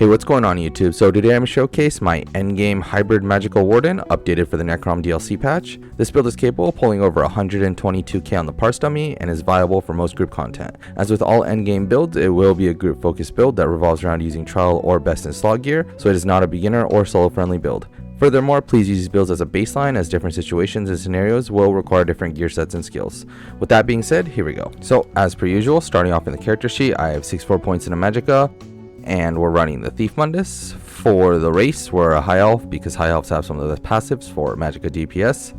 Hey, what's going on YouTube? So today I'm going to showcase my endgame hybrid Magicka Warden updated for the Necrom DLC patch. This build is capable of pulling over 122k on the parse dummy and is viable for most group content. As with all endgame builds, it will be a group focused build that revolves around using trial or best in slot gear, so it is not a beginner or solo friendly build. Furthermore, please use these builds as a baseline, as different situations and scenarios will require different gear sets and skills. With that being said, here we go. So as per usual, starting off in the character sheet, I have 64 points in a Magicka, and we're running the Thief Mundus. For the race, we're a high elf because high elves have some of the passives for Magicka DPS.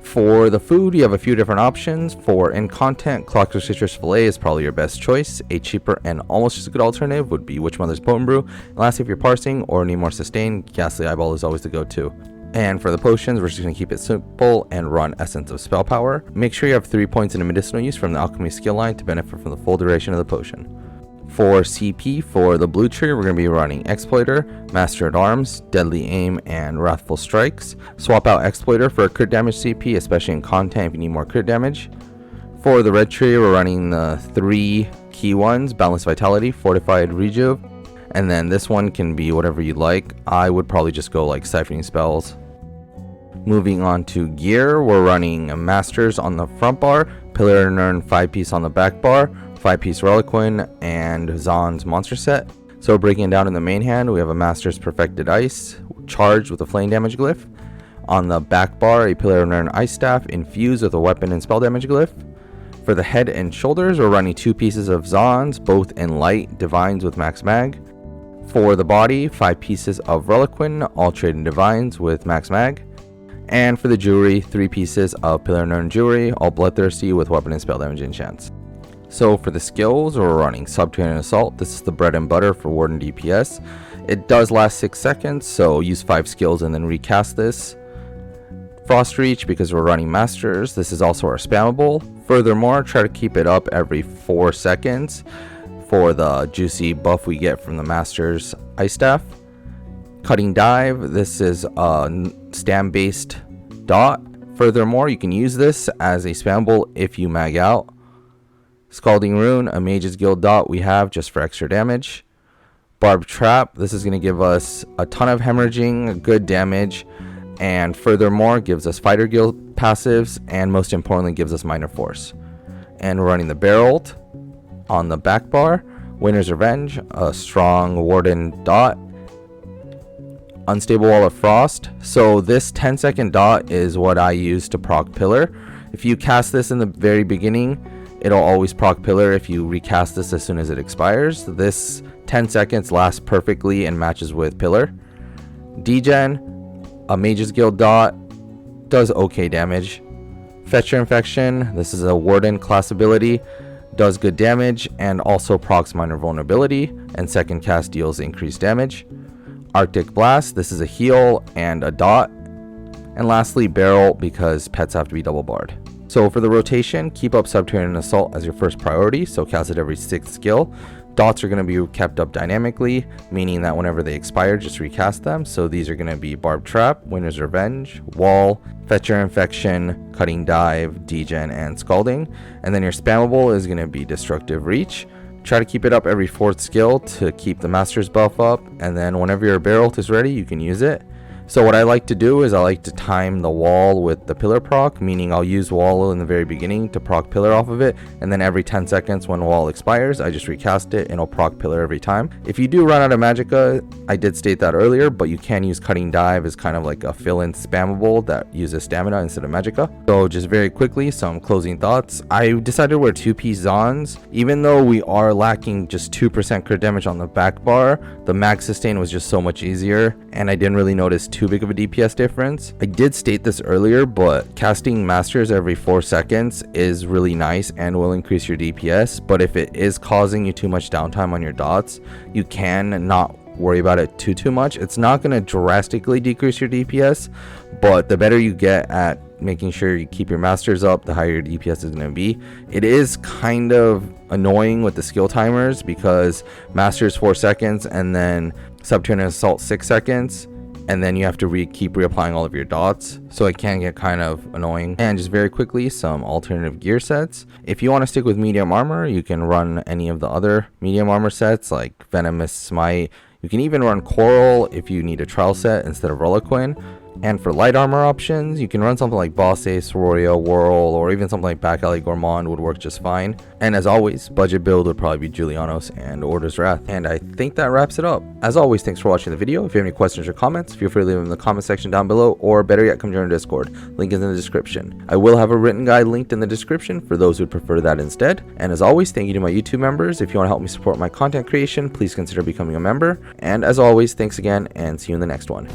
For the food, you have a few different options. For in content, Clocked Citrus Fillet is probably your best choice. A cheaper and almost as good alternative would be Witch Mother's Potent Brew. And lastly, if you're parsing or need more sustain, Ghastly Eyeball is always the go-to. And for the potions, we're just going to keep it simple and run Essence of Spell Power. Make sure you have 3 points in a medicinal use from the Alchemy skill line to benefit from the full duration of the potion. For CP, for the blue tree, we're going to be running Exploiter, Master at Arms, Deadly Aim, and Wrathful Strikes. Swap out Exploiter for a crit damage CP, especially in content if you need more crit damage. For the red tree, we're running the 3 key ones, Balanced Vitality, Fortified Rejuve, and then this one can be whatever you like. I would probably just go like Siphoning Spells. Moving on to gear, we're running Masters on the front bar, Pillar and Urn 5-piece on the back bar, 5-piece Reliquin, and Zaan's monster set. So breaking it down in the main hand, we have a Master's Perfected Ice, charged with a flame damage glyph. On the back bar, a Pillar and Urn Ice Staff, infused with a weapon and spell damage glyph. For the head and shoulders, we're running 2 pieces of Zaan's, both in light, Divines with max mag. For the body, 5 pieces of Reliquin, all trading Divines with max mag. And for the jewelry, 3 pieces of Pillar and Urn jewelry, all bloodthirsty with weapon and spell damage enchants. So for the skills, we're running Subterranean Assault. This is the bread and butter for Warden DPS. It does last 6 seconds, so use 5 skills and then recast this. Frost Reach, because we're running Masters. This is also our spammable. Furthermore, try to keep it up every 4 seconds for the juicy buff we get from the Masters Ice Staff. Cutting Dive, this is a stam based dot. Furthermore, you can use this as a spammable if you mag out. Scalding Rune, a Mage's Guild dot we have just for extra damage. Barb Trap, this is going to give us a ton of hemorrhaging, good damage, and furthermore gives us Fighter Guild passives, and most importantly gives us Minor Force. And we're running the Barrel on the back bar, Winter's Revenge, a strong Warden dot. Unstable Wall of Frost, so this 10-second dot is what I use to proc Pillar. If you cast this in the very beginning, it'll always proc Pillar if you recast this as soon as it expires. This 10 seconds lasts perfectly and matches with Pillar. Degen, a Mage's Guild dot, does okay damage. Fetcher Infection, this is a Warden class ability, does good damage and also procs minor vulnerability, and second cast deals increased damage. Arctic Blast, this is a heal and a dot. And lastly, Barrel, because pets have to be double barred. So for the rotation, keep up Subterranean Assault as your first priority, so cast it every 6th skill. Dots are going to be kept up dynamically, meaning that whenever they expire, just recast them. So these are going to be Barb Trap, Winter's Revenge, Wall, Fetcher Infection, Cutting Dive, Degen, and Scalding. And then your spammable is going to be Destructive Reach. Try to keep it up every 4th skill to keep the Master's buff up, and then whenever your Barrel is ready, you can use it. So what I like to do is I like to time the wall with the Pillar proc, meaning I'll use wall in the very beginning to proc Pillar off of it, and then every 10 seconds when wall expires, I just recast it and it'll proc Pillar every time. If you do run out of Magicka, I did state that earlier, but you can use Cutting Dive as kind of like a fill-in spammable that uses stamina instead of Magicka. So just very quickly, some closing thoughts. I decided to wear 2-piece Zaan's. Even though we are lacking just 2% crit damage on the back bar, the mag sustain was just so much easier, and I didn't really notice too big of a DPS difference. I did state this earlier, but casting Masters every 4 seconds is really nice and will increase your DPS, but if it is causing you too much downtime on your dots, you can not worry about it too much. It's not going to drastically decrease your DPS, but the better you get at making sure you keep your Masters up, the higher your DPS is going to be. It is kind of annoying with the skill timers because Masters 4 seconds and then Subterranean Assault 6 seconds, and then you have to keep reapplying all of your dots, so it can get kind of annoying. And just very quickly, some alternative gear sets. If you want to stick with medium armor, you can run any of the other medium armor sets like Venomous Smite. You can even run Coral if you need a trial set instead of Reliquin. And for light armor options, you can run something like Boss Ace, Sororia, Whirl, or even something like Back Alley Gourmand would work just fine. And as always, budget build would probably be Julianos and Order's Wrath. And I think that wraps it up. As always, thanks for watching the video. If you have any questions or comments, feel free to leave them in the comment section down below, or better yet, come join our Discord. Link is in the description. I will have a written guide linked in the description for those who would prefer that instead. And as always, thank you to my YouTube members. If you want to help me support my content creation, please consider becoming a member. And as always, thanks again, and see you in the next one.